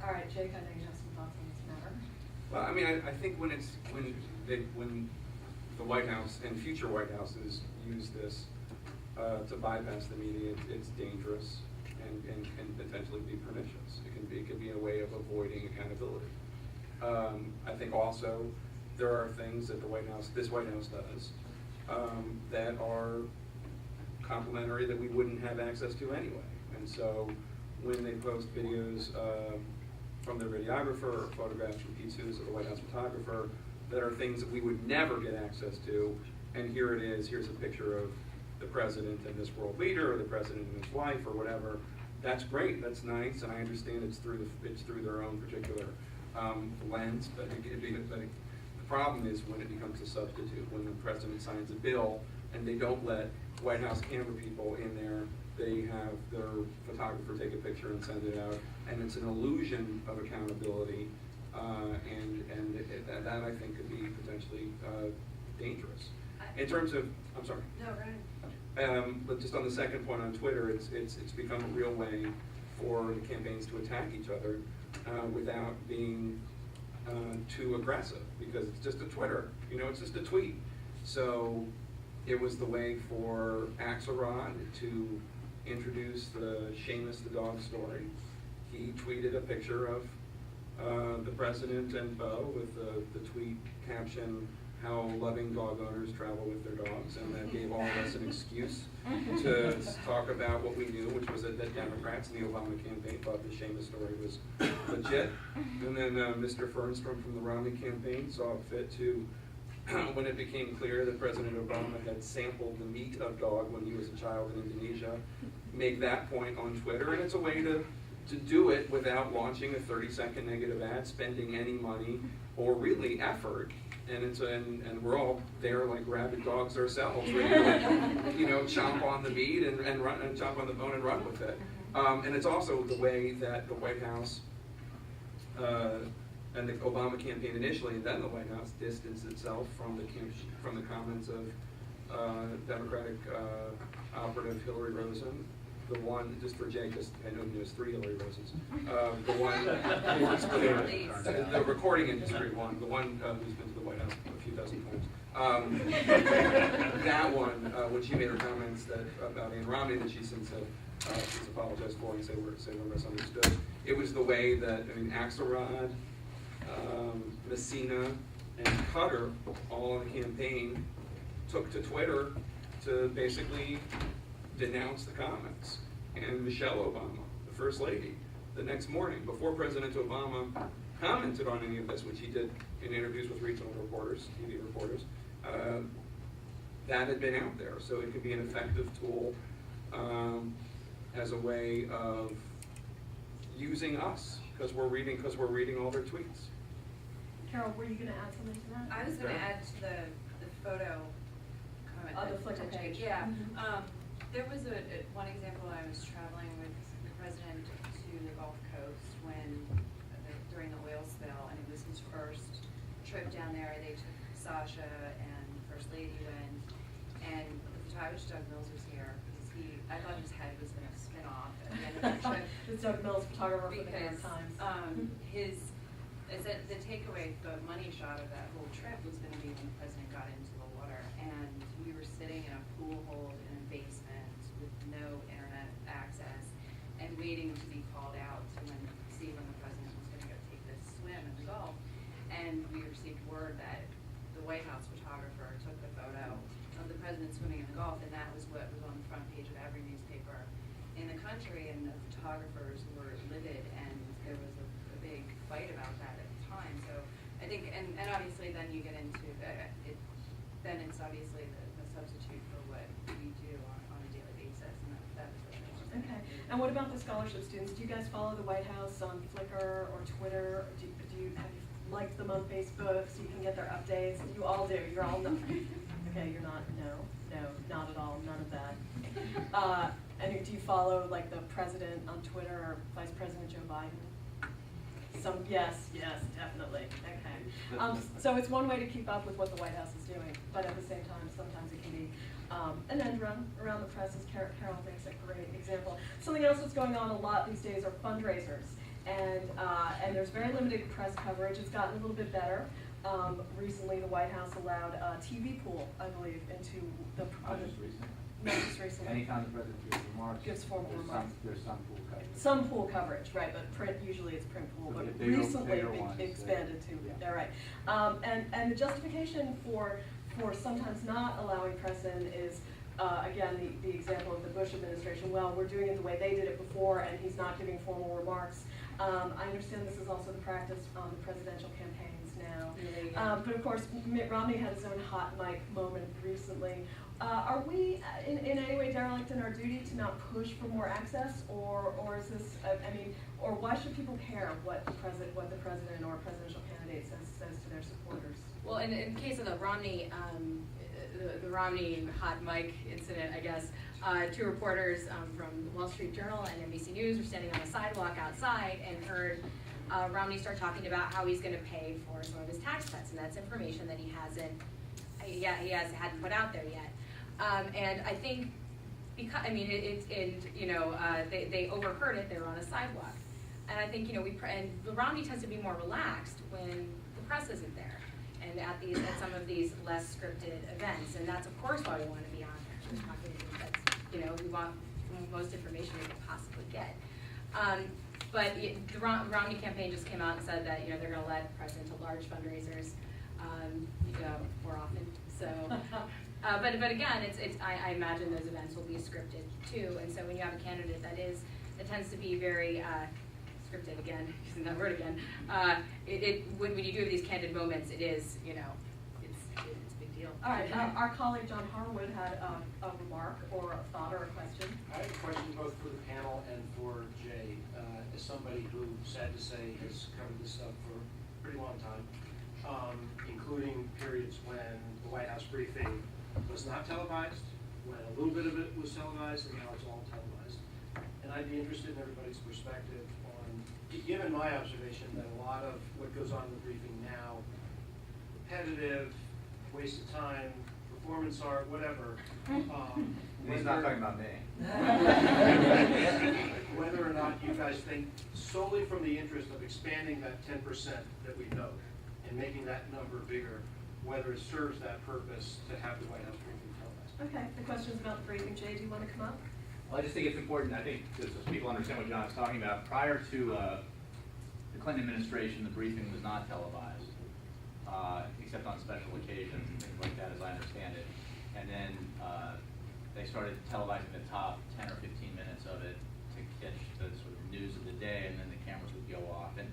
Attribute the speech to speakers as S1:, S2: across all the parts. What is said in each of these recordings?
S1: All right, Jake, I know you have some thoughts on this matter.
S2: Well, I mean, I think when the White House and future White Houses use this to bypass the media, it's dangerous and can potentially be pernicious. It can be a way of avoiding accountability. I think also there are things that this White House does that are complementary that we wouldn't have access to anyway. And so when they post videos from their videographer or photographs from P2s of the White House photographer that are things that we would never get access to, and here it is, here's a picture of the president and this world leader, or the president and his wife, or whatever. That's great, that's nice, and I understand it's through their own particular lens, but the problem is when it becomes a substitute, when the president signs a bill and they don't let White House camera people in there, they have their photographer take a picture and send it out, and it's an illusion of accountability, and that I think could be potentially dangerous. In terms of, I'm sorry.
S3: No, go ahead.
S2: But just on the second point on Twitter, it's become a real way for the campaigns to attack each other without being too aggressive, because it's just a Twitter, it's just a tweet. So it was the way for Axelrod to introduce the Seamus the dog story. He tweeted a picture of the president and Bo with the tweet caption, "How loving dog owners travel with their dogs," and that gave all of us an excuse to talk about what we knew, which was that Democrats in the Obama campaign thought the Seamus story was legit. And then Mr. Fernstrom from the Romney campaign saw fit to, when it became clear that President Obama had sampled the meat of dog when he was a child in Indonesia, make that point on Twitter. And it's a way to do it without launching a 30-second negative ad, spending any money or really effort. And we're all there like rabid dogs ourselves, ready to chomp on the meat and run and chomp on the bone and run with it. And it's also the way that the White House and the Obama campaign initially, and then the White House distanced itself from the comments of Democratic operative Hillary Rosen. The one, just for Jake, I know he knows 3 Hillary Rosens. The one who works for the recording industry one, the one who's been to the White House a few dozen times. That one, when she made her comments about Ann Romney that she since she's apologized for and say we're misunderstood. It was the way that, Axelrod, Messina, and Cutter, all on the campaign, took to Twitter to basically denounce the comments. And Michelle Obama, the First Lady, the next morning, before President Obama commented on any of this, which he did in interviews with regional reporters, TV reporters, that had been out there. So it could be an effective tool as a way of using us, because we're reading all their tweets.
S1: Carol, were you going to add something to that?
S3: I was going to add to the photo comment.
S1: Oh, the Flickr page.
S3: Yeah. There was one example. I was traveling with the president to the Gulf Coast during the oil spill, and it was his first trip down there. They took Sasha and First Lady went, and the photographer Doug Mills was here because I thought his head was going to spin off at the end of the trip.
S1: It's Doug Mills, photographer for the New York Times.
S3: The takeaway, the money shot of that whole trip was going to be when the president got into the water, and we were sitting in a pool hold in a basement with no internet access and waiting to be called out to see when the president was going to go take this swim in the Gulf. And we received word that the White House photographer took the photo of the president swimming in the Gulf, and that was what was on the front page of every newspaper in the country, and the photographers were livid, and there was a big fight about that at the time. So I think, and obviously then you get into then it's obviously the substitute for what we do on a daily basis, and that was what I was saying.
S1: Okay. And what about the scholarship students? Do you guys follow the White House on Flickr or Twitter? Or have you liked them on Facebook so you can get their updates? You all do. You're all not. Okay, you're not. No, not at all. None of that. And do you follow like the president on Twitter or Vice President Joe Biden? Yes, definitely. Okay. So it's one way to keep up with what the White House is doing, but at the same time, sometimes it can be an end run around the press, as Carol thinks a great example. Something else that's going on a lot these days are fundraisers. And there's very limited press coverage. It's gotten a little bit better. Recently, the White House allowed a TV pool, I believe, into the.
S4: Not just recently.
S1: Not just recently.
S4: Anytime the president gives remarks.
S1: Gives formal remarks.
S4: There's some pool coverage.
S1: Some pool coverage, right, but print, usually it's print pool,
S4: So
S1: but
S4: the bigger-
S1: recently
S4: bigger ones,
S1: expanded to,
S4: yeah.
S1: all right. And the justification for sometimes not allowing press in is, again, the example of the Bush administration, well, we're doing it the way they did it before, and he's not giving formal remarks. I understand this is also the practice on the presidential campaigns now. But of course, Mitt Romney had his own hot mic moment recently. Are we in any way derelict in our duty to not push for more access, or is this, I mean, or why should people care what the president or presidential candidate says to their supporters?
S5: Well, in the case of the Romney, the Romney hot mic incident, I guess, two reporters from the Wall Street Journal and NBC News were standing on a sidewalk outside and heard Romney start talking about how he's going to pay for some of his tax cuts, and that's information that he hadn't put out there yet. And I think because they overheard it. They were on a sidewalk, and I think and Romney tends to be more relaxed when the press isn't there, and at some of these less scripted events, and that's of course why we want to be on there. We're talking that's we want the most information we can possibly get. But the Romney campaign just came out and said that they're going to let press into large fundraisers more often. So, but again, I imagine those events will be scripted too. And so when you have a candidate that tends to be very scripted, again, using that word again, when you do have these candid moments, it's a big deal.
S1: All right, our colleague John Harwood had a remark or a thought or a question.
S6: I have a question both for the panel and for Jay. As somebody who, sad to say, has covered this stuff for a pretty long time, including periods when the White House briefing was not televised, when a little bit of it was televised, and now it's all televised. And I'd be interested in everybody's perspective on, given my observation that a lot of what goes on in the briefing now, repetitive, waste of time, performance art, whatever.
S4: He's not talking about me.
S6: Whether or not you guys think, solely from the interest of expanding that 10% that we know and making that number bigger, whether it serves that purpose to have the White House briefing televised.
S1: Okay, the question's about the briefing. Jay, do you want to come up?
S4: Well, I just think it's important, I think, just so people understand what John's talking about. Prior to the Clinton administration, the briefing was not televised, except on special occasions and things like that, as I understand it. And then they started televising the top 10 or 15 minutes of it to catch the sort of news of the day, and then the cameras would go off. And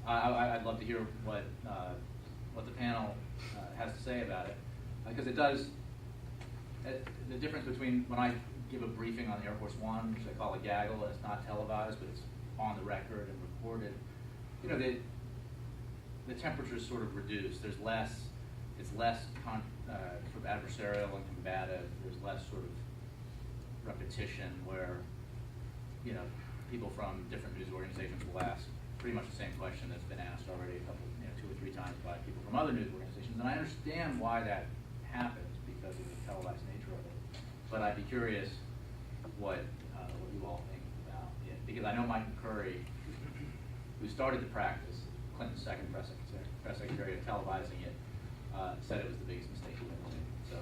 S4: I'd love to hear what the panel has to say about it, because it does. The difference between when I give a briefing on the Air Force One, which I call a gaggle, and it's not televised, but it's on the record and recorded. The temperature is sort of reduced. There's less. It's less sort of adversarial and combative. There's less sort of repetition where people from different news organizations will ask pretty much the same question that's been asked already a couple, 2 or 3 times by people from other news organizations. And I understand why that happens because of the televised nature of it. But I'd be curious what you all think about it, because I know Mike McCurry, who started the practice, Clinton's second press secretary of televising it, said it was the biggest mistake he ever made. So.